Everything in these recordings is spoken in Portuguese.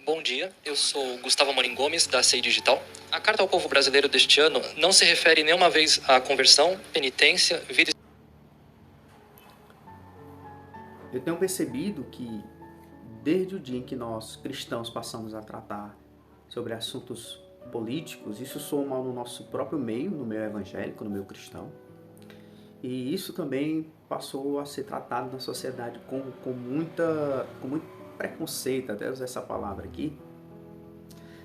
Bom dia, eu sou Gustavo Amorim Gomes, da CI Digital. A Carta ao Povo Brasileiro deste ano não se refere nenhuma vez à conversão, penitência, vida... Eu tenho percebido que, desde o dia em que nós, cristãos, passamos a tratar sobre assuntos políticos, isso soa mal no nosso próprio meio, no meio evangélico, no meio cristão. E isso também passou a ser tratado na sociedade com muito preconceito, até usar essa palavra aqui.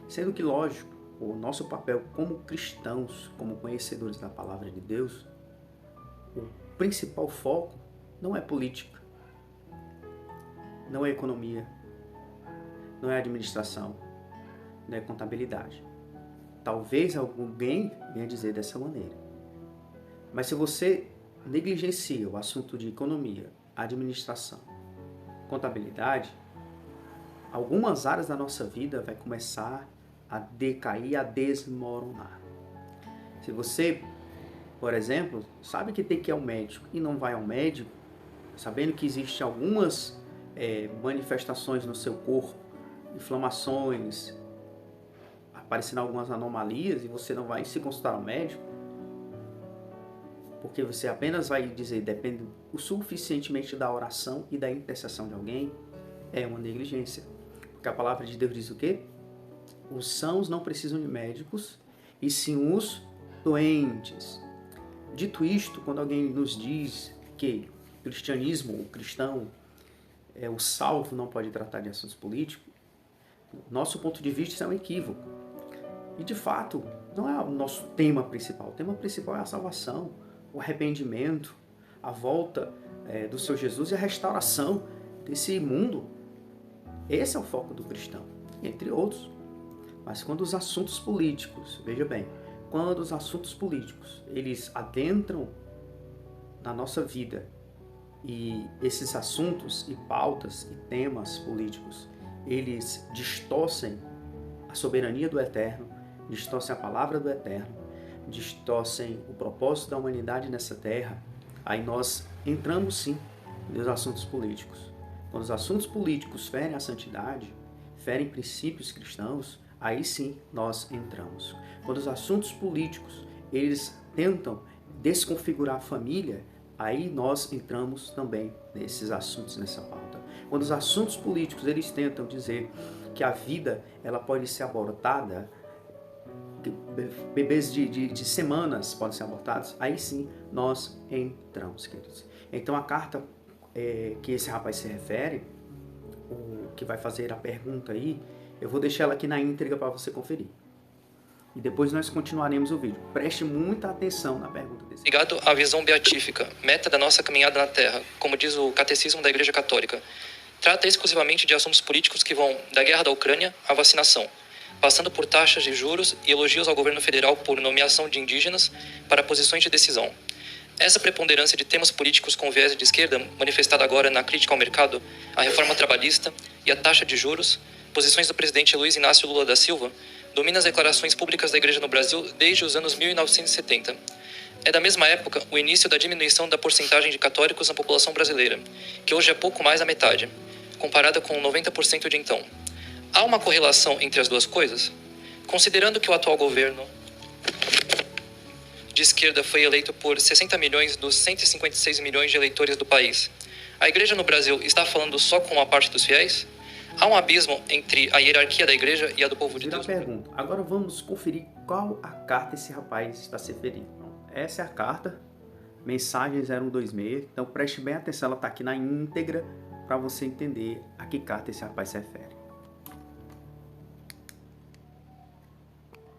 Sendo que, lógico, o nosso papel como cristãos, como conhecedores da palavra de Deus, o principal foco não é política, não é economia, não é administração, não é contabilidade. Talvez alguém venha dizer dessa maneira. Mas se você negligencia o assunto de economia, administração, contabilidade, algumas áreas da nossa vida vai começar a decair, a desmoronar. Se você, por exemplo, sabe que tem que ir ao médico e não vai ao médico, sabendo que existem algumas manifestações no seu corpo, inflamações, aparecendo algumas anomalias e você não vai se consultar ao médico, porque você apenas vai dizer depende o suficientemente da oração e da intercessão de alguém, é uma negligência. Porque a palavra de Deus diz o quê? Os sãos não precisam de médicos, e sim os doentes. Dito isto, quando alguém nos diz que o cristianismo, o cristão, o salvo não pode tratar de assuntos políticos, nosso ponto de vista isso é um equívoco. E de fato, não é o nosso tema principal. O tema principal é a salvação, o arrependimento, a volta do seu Jesus e a restauração desse mundo. Esse é o foco do cristão, entre outros. Mas quando os assuntos políticos, veja bem, quando os assuntos políticos, eles adentram na nossa vida e esses assuntos e pautas e temas políticos, eles distorcem a soberania do Eterno, distorcem a palavra do Eterno, distorcem o propósito da humanidade nessa terra, aí nós entramos sim nos assuntos políticos. Quando os assuntos políticos ferem a santidade, ferem princípios cristãos, aí sim nós entramos. Quando os assuntos políticos, eles tentam desconfigurar a família, aí nós entramos também nesses assuntos, nessa pauta. Quando os assuntos políticos, eles tentam dizer que a vida ela pode ser abortada, que bebês de semanas podem ser abortados, aí sim nós entramos, queridos. Então a carta que esse rapaz se refere, o que vai fazer a pergunta aí, eu vou deixar ela aqui na íntegra para você conferir. E depois nós continuaremos o vídeo. Preste muita atenção na pergunta desse. Ligado à visão beatífica, meta da nossa caminhada na Terra, como diz o Catecismo da Igreja Católica, trata exclusivamente de assuntos políticos que vão da guerra da Ucrânia à vacinação, passando por taxas de juros e elogios ao governo federal por nomeação de indígenas para posições de decisão. Essa preponderância de temas políticos com viés de esquerda, manifestada agora na crítica ao mercado, à reforma trabalhista e à taxa de juros, posições do presidente Luiz Inácio Lula da Silva, domina as declarações públicas da Igreja no Brasil desde os anos 1970. É da mesma época o início da diminuição da porcentagem de católicos na população brasileira, que hoje é pouco mais da metade, comparada com 90% de então. Há uma correlação entre as duas coisas? Considerando que o atual governo de esquerda foi eleito por 60 milhões dos 156 milhões de eleitores do país, a Igreja no Brasil está falando só com uma parte dos fiéis? Há um abismo entre a hierarquia da Igreja e a do povo de Deus? Pergunta. Agora vamos conferir qual a carta esse rapaz está se referindo. Essa é a carta, mensagem 0126. Então preste bem atenção, ela está aqui na íntegra para você entender a que carta esse rapaz se refere.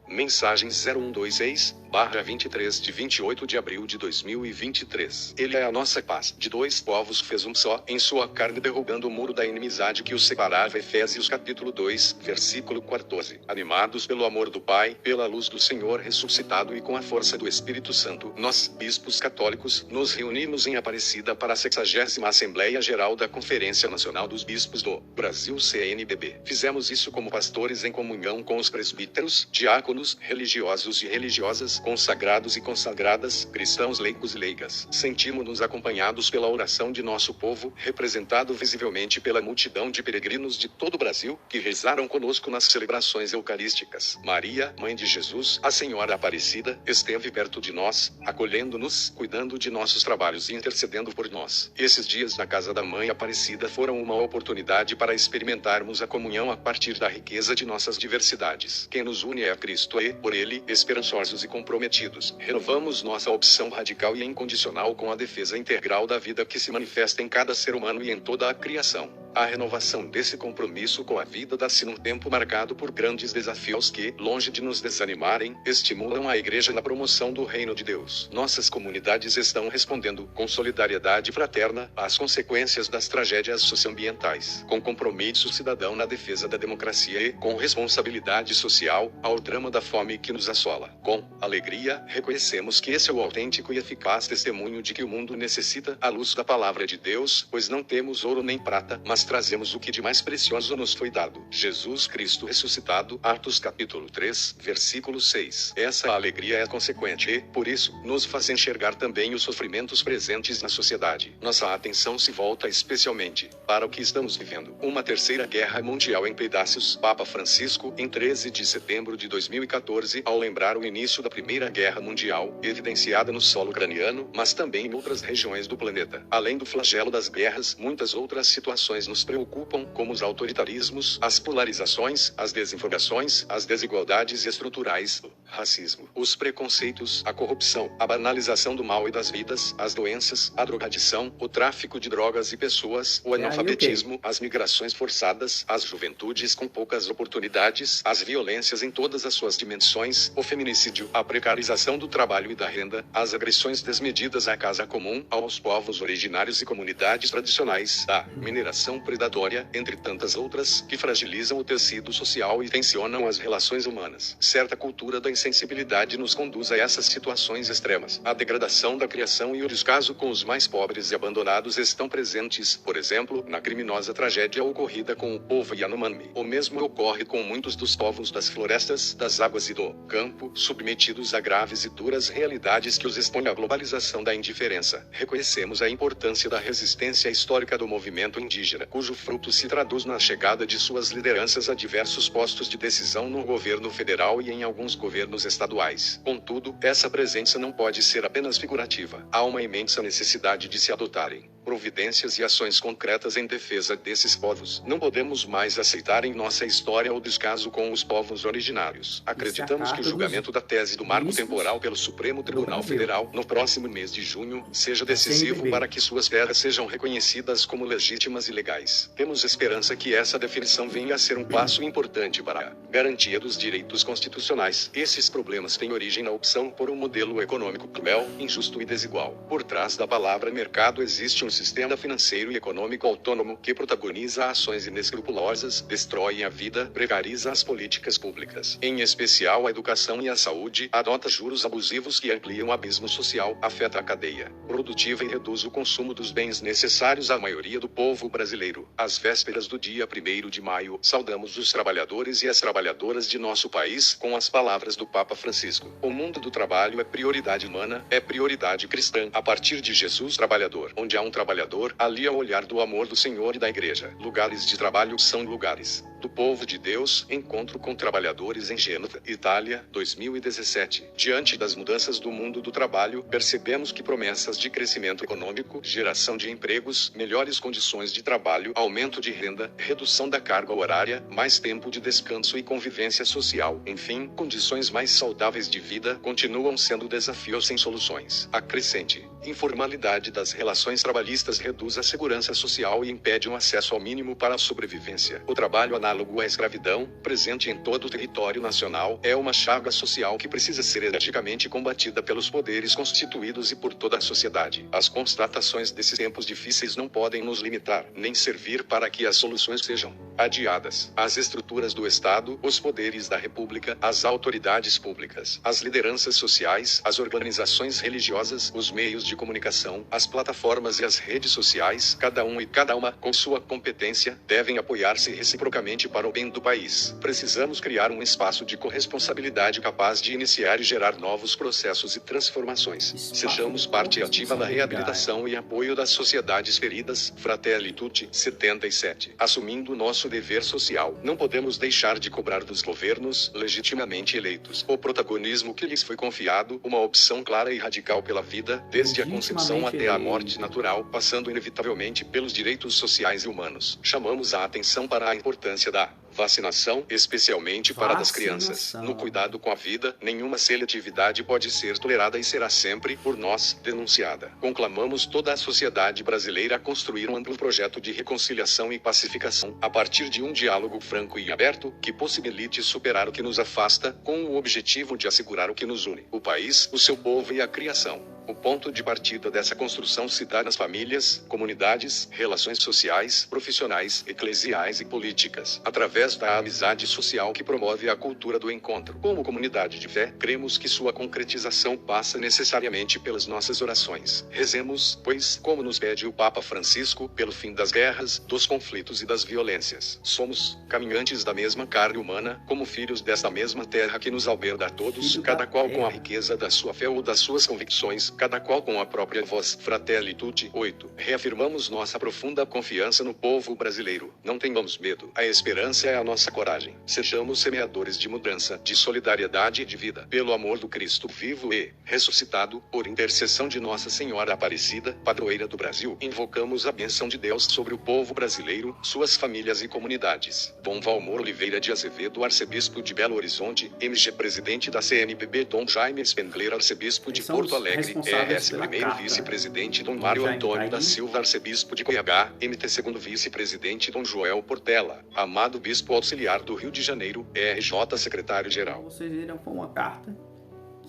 Mensagem 0126/23 de 28 de abril de 2023. Ele é a nossa paz. De dois povos fez um só, em sua carne derrubando o muro da inimizade que os separava. Efésios capítulo 2, versículo 14. Animados pelo amor do Pai, pela luz do Senhor ressuscitado e com a força do Espírito Santo, nós, bispos católicos, nos reunimos em Aparecida para a 60ª Assembleia Geral da Conferência Nacional dos Bispos do Brasil, CNBB. Fizemos isso como pastores em comunhão com os presbíteros, diáconos todos, religiosos e religiosas, consagrados e consagradas, cristãos leigos e leigas. Sentimos-nos acompanhados pela oração de nosso povo, representado visivelmente pela multidão de peregrinos de todo o Brasil, que rezaram conosco nas celebrações eucarísticas. Maria, Mãe de Jesus, a Senhora Aparecida, esteve perto de nós, acolhendo-nos, cuidando de nossos trabalhos e intercedendo por nós. Esses dias na casa da Mãe Aparecida foram uma oportunidade para experimentarmos a comunhão a partir da riqueza de nossas diversidades. Quem nos une é a Cristo e, por Ele, esperançosos e comprometidos, renovamos nossa opção radical e incondicional com a defesa integral da vida que se manifesta em cada ser humano e em toda a criação. A renovação desse compromisso com a vida dá-se num tempo marcado por grandes desafios que, longe de nos desanimarem, estimulam a Igreja na promoção do reino de Deus. Nossas comunidades estão respondendo, com solidariedade fraterna, às consequências das tragédias socioambientais, com compromisso cidadão na defesa da democracia e, com responsabilidade social, ao drama da fome que nos assola. Com alegria, reconhecemos que esse é o autêntico e eficaz testemunho de que o mundo necessita a luz da palavra de Deus, pois não temos ouro nem prata, mas trazemos o que de mais precioso nos foi dado: Jesus Cristo ressuscitado. Atos capítulo 3, versículo 6. Essa alegria é consequente e, por isso, nos faz enxergar também os sofrimentos presentes na sociedade. Nossa atenção se volta especialmente para o que estamos vivendo: uma terceira guerra mundial em pedaços. Papa Francisco, em 13 de setembro de 2014, ao lembrar o início da Primeira Guerra Mundial, evidenciada no solo ucraniano, mas também em outras regiões do planeta. Além do flagelo das guerras, muitas outras situações nos preocupam, como os autoritarismos, as polarizações, as desinformações, as desigualdades estruturais, o racismo, os preconceitos, a corrupção, a banalização do mal e das vidas, as doenças, a drogadição, o tráfico de drogas e pessoas, o analfabetismo, as migrações forçadas, as juventudes com poucas oportunidades, as violências em todas as suas dimensões, o feminicídio, a precarização do trabalho e da renda, as agressões desmedidas à casa comum, aos povos originários e comunidades tradicionais, a mineração predatória, entre tantas outras, que fragilizam o tecido social e tensionam as relações humanas. Certa cultura da insensibilidade nos conduz a essas situações extremas. A degradação da criação e o descaso com os mais pobres e abandonados estão presentes, por exemplo, na criminosa tragédia ocorrida com o povo Yanomami. O mesmo ocorre com muitos dos povos das florestas, das águas e do campo, submetidos a graves e duras realidades que os expõem à globalização da indiferença. Reconhecemos a importância da resistência histórica do movimento indígena, cujo fruto se traduz na chegada de suas lideranças a diversos postos de decisão no governo federal e em alguns governos estaduais. Contudo, essa presença não pode ser apenas figurativa. Há uma imensa necessidade de se adotarem providências e ações concretas em defesa desses povos. Não podemos mais aceitar em nossa história o descaso com os povos originários. Acreditamos que o julgamento da tese do marco temporal pelo Supremo Tribunal Federal, no próximo mês de junho, seja decisivo para que suas terras sejam reconhecidas como legítimas e legais. Temos esperança que essa definição venha a ser um passo importante para a garantia dos direitos constitucionais. Esses problemas têm origem na opção por um modelo econômico cruel, injusto e desigual. Por trás da palavra mercado existe um sistema financeiro e econômico autônomo que protagoniza ações inescrupulosas, destrói a vida, precariza as políticas públicas, em especial a educação e a saúde, adota juros abusivos que ampliam o abismo social, afeta a cadeia produtiva e reduz o consumo dos bens necessários à maioria do povo brasileiro. Às vésperas do dia 1º de maio, saudamos os trabalhadores e as trabalhadoras de nosso país com as palavras do Papa Francisco: o mundo do trabalho é prioridade humana, é prioridade cristã. A partir de Jesus trabalhador, onde há um trabalhador, ali é o olhar do amor do Senhor e da Igreja. Lugares de trabalho são lugares do povo de Deus. Encontro com trabalhadores em Gênova, Itália, 2017. Diante das mudanças do mundo do trabalho, percebemos que promessas de crescimento econômico, geração de empregos, melhores condições de trabalho, aumento de renda, redução da carga horária, mais tempo de descanso e convivência social, enfim, condições mais saudáveis de vida, continuam sendo desafios sem soluções. A crescente informalidade das relações trabalhistas reduz a segurança social e impede um acesso ao mínimo para a sobrevivência. O trabalho análogo à escravidão, presente em todo o território nacional, é uma chaga social que precisa ser energicamente combatida pelos poderes constituídos e por toda a sociedade. As constatações desses tempos difíceis não podem nos limitar, nem servir para que as soluções sejam adiadas. As estruturas do Estado, os poderes da República, as autoridades públicas, as lideranças sociais, as organizações religiosas, os meios de comunicação, as plataformas e as redes sociais, cada um e cada uma, com sua competência, devem apoiar-se reciprocamente para o bem do país. Precisamos criar um espaço de corresponsabilidade capaz de iniciar e gerar novos processos e transformações. Sejamos parte ativa na reabilitação e apoio das sociedades feridas. Fratelli Tutti, 77. Assumindo nosso dever social, não podemos deixar de cobrar dos governos, legitimamente eleitos, o protagonismo que lhes foi confiado, uma opção clara e radical pela vida, desde a concepção até a morte natural, passando inevitavelmente pelos direitos sociais e humanos. Chamamos a atenção para a importância da vacinação, especialmente para das crianças. No cuidado com a vida, nenhuma seletividade pode ser tolerada e será sempre, por nós, denunciada. Conclamamos toda a sociedade brasileira a construir um amplo projeto de reconciliação e pacificação, a partir de um diálogo franco e aberto, que possibilite superar o que nos afasta, com o objetivo de assegurar o que nos une: o país, o seu povo e a criação. O ponto de partida dessa construção se dá nas famílias, comunidades, relações sociais, profissionais, eclesiais e políticas, através da amizade social que promove a cultura do encontro. Como comunidade de fé, cremos que sua concretização passa necessariamente pelas nossas orações. Rezemos, pois, como nos pede o Papa Francisco, pelo fim das guerras, dos conflitos e das violências. Somos caminhantes da mesma carne humana, como filhos desta mesma terra que nos alberga a todos, cada qual com a riqueza da sua fé ou das suas convicções, cada qual com a própria voz. Fratelli Tutti. 8. Reafirmamos nossa profunda confiança no povo brasileiro. Não tenhamos medo. A esperança é a nossa coragem. Sejamos semeadores de mudança, de solidariedade e de vida. Pelo amor do Cristo vivo e ressuscitado, por intercessão de Nossa Senhora Aparecida, padroeira do Brasil, invocamos a bênção de Deus sobre o povo brasileiro, suas famílias e comunidades. Dom Valmor Oliveira de Azevedo, arcebispo de Belo Horizonte, MG presidente da CNBB. Dom Jaime Spengler, arcebispo de Porto Alegre, RS primeiro vice-presidente. Dom Mário Antônio da Silva, arcebispo de Cuiabá, MT segundo vice-presidente. Dom Joel Portela, amado bispo auxiliar do Rio de Janeiro, RJ secretário-geral. Vocês viram, foi uma carta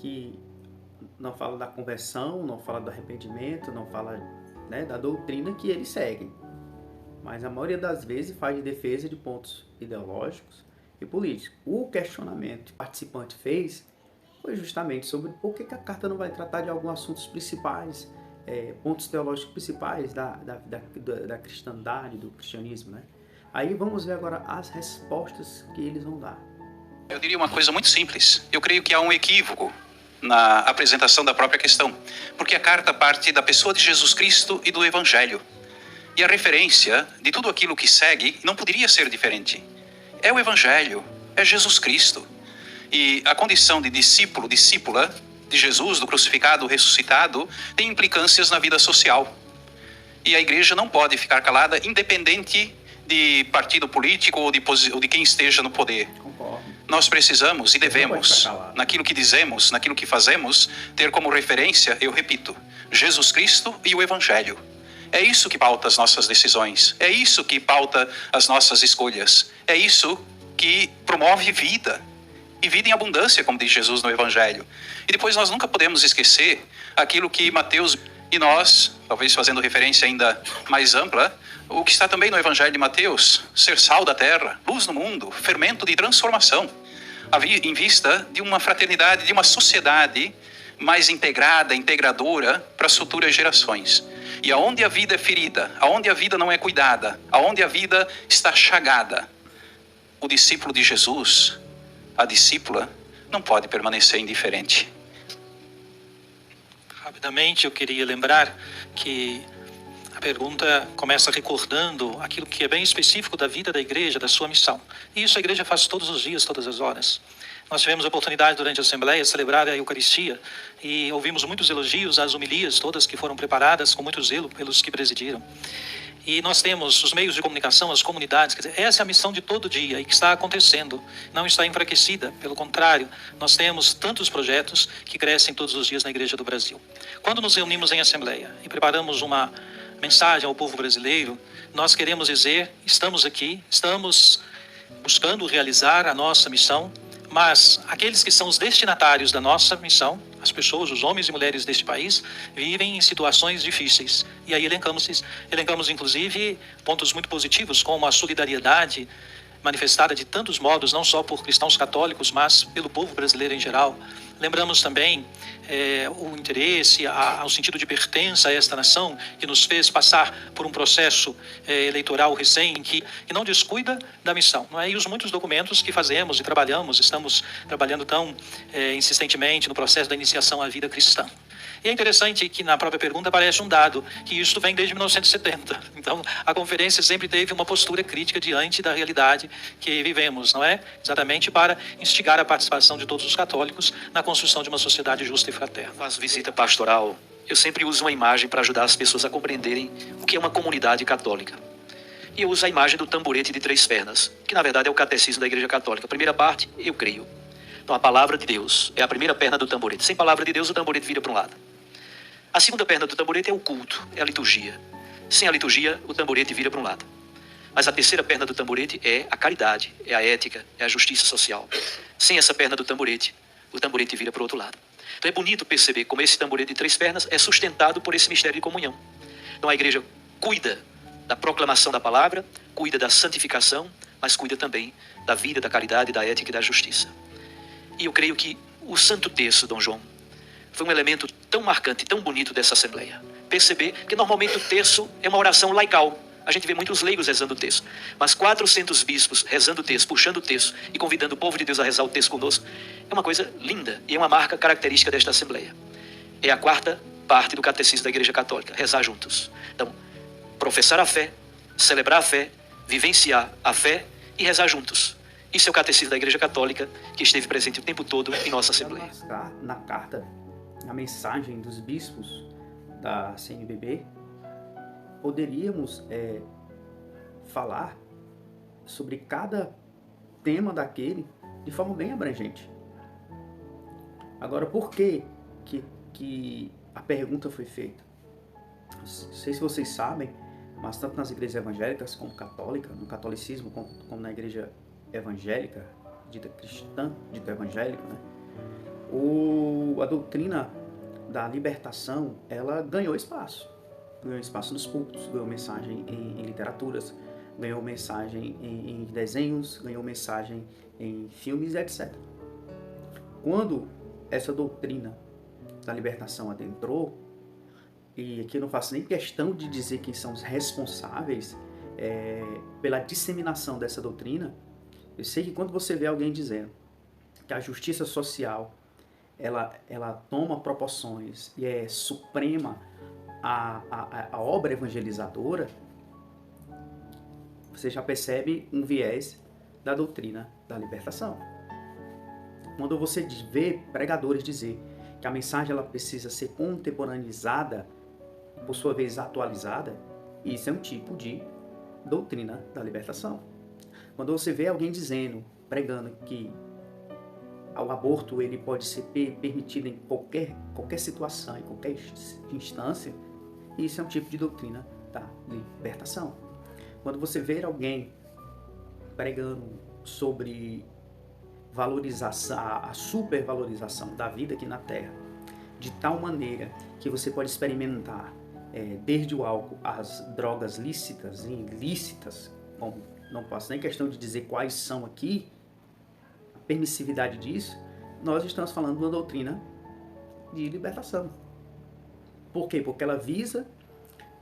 que não fala da conversão, não fala do arrependimento, não fala, né, da doutrina que eles seguem, mas a maioria das vezes faz de defesa de pontos ideológicos e políticos. O questionamento que o participante fez foi justamente sobre por que a carta não vai tratar de alguns assuntos principais, pontos teológicos principais da cristandade, do cristianismo, né? Aí vamos ver agora as respostas que eles vão dar. Eu diria uma coisa muito simples. Eu creio que há um equívoco na apresentação da própria questão, porque a carta parte da pessoa de Jesus Cristo e do Evangelho. E a referência de tudo aquilo que segue não poderia ser diferente. É o Evangelho, é Jesus Cristo. E a condição de discípulo, discípula de Jesus, do crucificado, ressuscitado, tem implicâncias na vida social. E a igreja não pode ficar calada, independente de partido político ou de quem esteja no poder. Concordo. Nós precisamos e devemos, naquilo que dizemos, naquilo que fazemos, ter como referência, eu repito, Jesus Cristo e o Evangelho. É isso que pauta as nossas decisões, é isso que pauta as nossas escolhas, é isso que promove vida. E vida em abundância, como diz Jesus no Evangelho. E depois nós nunca podemos esquecer aquilo que Mateus, e nós, talvez fazendo referência ainda mais ampla, o que está também no Evangelho de Mateus, ser sal da terra, luz no mundo, fermento de transformação, em vista de uma fraternidade, de uma sociedade mais integrada, integradora para as futuras gerações. E aonde a vida é ferida, aonde a vida não é cuidada, aonde a vida está chagada, o discípulo de Jesus, a discípula, não pode permanecer indiferente. Rapidamente, eu queria lembrar que a pergunta começa recordando aquilo que é bem específico da vida da igreja, da sua missão. E isso a igreja faz todos os dias, todas as horas. Nós tivemos a oportunidade durante a Assembleia de celebrar a Eucaristia e ouvimos muitos elogios às homilias, todas que foram preparadas com muito zelo pelos que presidiram. E nós temos os meios de comunicação, as comunidades, quer dizer, essa é a missão de todo dia e que está acontecendo, não está enfraquecida, pelo contrário, nós temos tantos projetos que crescem todos os dias na Igreja do Brasil. Quando nos reunimos em Assembleia e preparamos uma mensagem ao povo brasileiro, nós queremos dizer, estamos aqui, estamos buscando realizar a nossa missão, mas aqueles que são os destinatários da nossa missão, as pessoas, os homens e mulheres deste país, vivem em situações difíceis. E aí elencamos inclusive pontos muito positivos, como a solidariedade manifestada de tantos modos, não só por cristãos católicos, mas pelo povo brasileiro em geral. Lembramos também o interesse, o sentido de pertença a esta nação, que nos fez passar por um processo eleitoral recém, que não descuida da missão. Não é? E os muitos documentos que fazemos e trabalhamos, estamos trabalhando tão insistentemente no processo da iniciação à vida cristã. E é interessante que na própria pergunta aparece um dado, que isto vem desde 1970. Então, a conferência sempre teve uma postura crítica diante da realidade que vivemos, não é? Exatamente para instigar a participação de todos os católicos na construção de uma sociedade justa e fraterna. Faço visita pastoral, eu sempre uso uma imagem para ajudar as pessoas a compreenderem o que é uma comunidade católica. E eu uso a imagem do tamborete de 3 pernas, que na verdade é o catecismo da Igreja Católica. A primeira parte, eu creio. Então, a palavra de Deus é a primeira perna do tamborete. Sem palavra de Deus, o tamborete vira para um lado. A segunda perna do tamborete é o culto, é a liturgia. Sem a liturgia, o tamborete vira para um lado. Mas a terceira perna do tamborete é a caridade, é a ética, é a justiça social. Sem essa perna do tamborete, o tamborete vira para o outro lado. Então é bonito perceber como esse tamborete de 3 pernas é sustentado por esse mistério de comunhão. Então a igreja cuida da proclamação da palavra, cuida da santificação, mas cuida também da vida, da caridade, da ética e da justiça. E eu creio que o Santo Terço, Dom João, foi um elemento tão marcante, tão bonito dessa Assembleia. Perceber que normalmente o terço é uma oração laical. A gente vê muitos leigos rezando o terço. Mas 400 bispos rezando o terço, puxando o terço e convidando o povo de Deus a rezar o terço conosco, é uma coisa linda e é uma marca característica desta Assembleia. É a 4ª parte do catecismo da Igreja Católica, rezar juntos. Então, professar a fé, celebrar a fé, vivenciar a fé e rezar juntos. Isso é o catecismo da Igreja Católica que esteve presente o tempo todo em nossa Assembleia. Na carta, na mensagem dos bispos da CNBB, poderíamos falar sobre cada tema daquele de forma bem abrangente. Agora, por que a pergunta foi feita? Não sei se vocês sabem, mas tanto nas igrejas evangélicas como católica, no catolicismo como na igreja evangélica, dita cristã, dita evangélica, né? A doutrina da libertação, ela ganhou espaço nos púlpitos, ganhou mensagem em literaturas, ganhou mensagem em desenhos, ganhou mensagem em filmes, etc. Quando essa doutrina da libertação adentrou, e aqui eu não faço nem questão de dizer quem são os responsáveis pela disseminação dessa doutrina, eu sei que quando você vê alguém dizendo que a justiça social ela toma proporções e é suprema a obra evangelizadora, você já percebe um viés da doutrina da libertação. Quando você vê pregadores dizer que a mensagem ela precisa ser contemporaneizada, por sua vez atualizada, isso é um tipo de doutrina da libertação. Quando você vê alguém pregando que o aborto ele pode ser permitido em qualquer situação, em qualquer instância, isso é um tipo de doutrina da libertação. Quando você vê alguém pregando sobre a supervalorização da vida aqui na Terra, de tal maneira que você pode experimentar desde o álcool às drogas lícitas e ilícitas, como não faço nem questão de dizer quais são aqui, a permissividade disso, nós estamos falando de uma doutrina de libertação. Por quê? Porque ela visa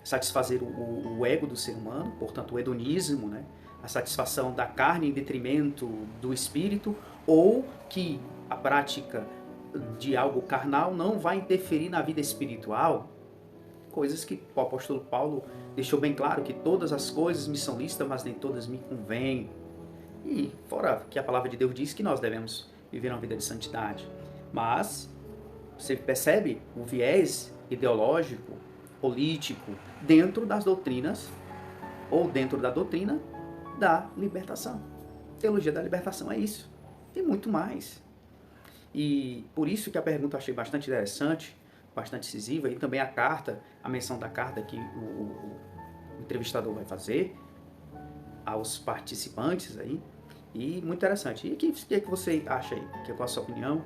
satisfazer o ego do ser humano, portanto o hedonismo, né? A satisfação da carne em detrimento do espírito, ou que a prática de algo carnal não vai interferir na vida espiritual, coisas que o apóstolo Paulo deixou bem claro, que todas as coisas me são lícitas, mas nem todas me convêm. E fora que a palavra de Deus diz que nós devemos viver uma vida de santidade. Mas você percebe o viés ideológico, político, dentro das doutrinas, ou dentro da doutrina da libertação. Teologia da libertação é isso. Tem muito mais. E por isso que a pergunta eu achei bastante interessante, bastante incisiva, e também a carta, a menção da carta que o entrevistador vai fazer aos participantes aí, e muito interessante. E o que você acha aí? Qual a sua opinião?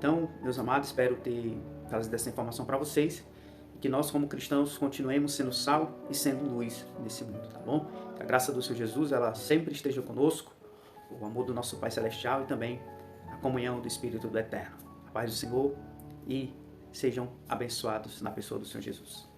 Então, meus amados, espero ter trazido essa informação para vocês. Que nós, como cristãos, continuemos sendo sal e sendo luz nesse mundo, tá bom? Que a graça do Senhor Jesus, ela sempre esteja conosco, o amor do nosso Pai Celestial e também a comunhão do Espírito do Eterno. A paz do Senhor e sejam abençoados na pessoa do Senhor Jesus.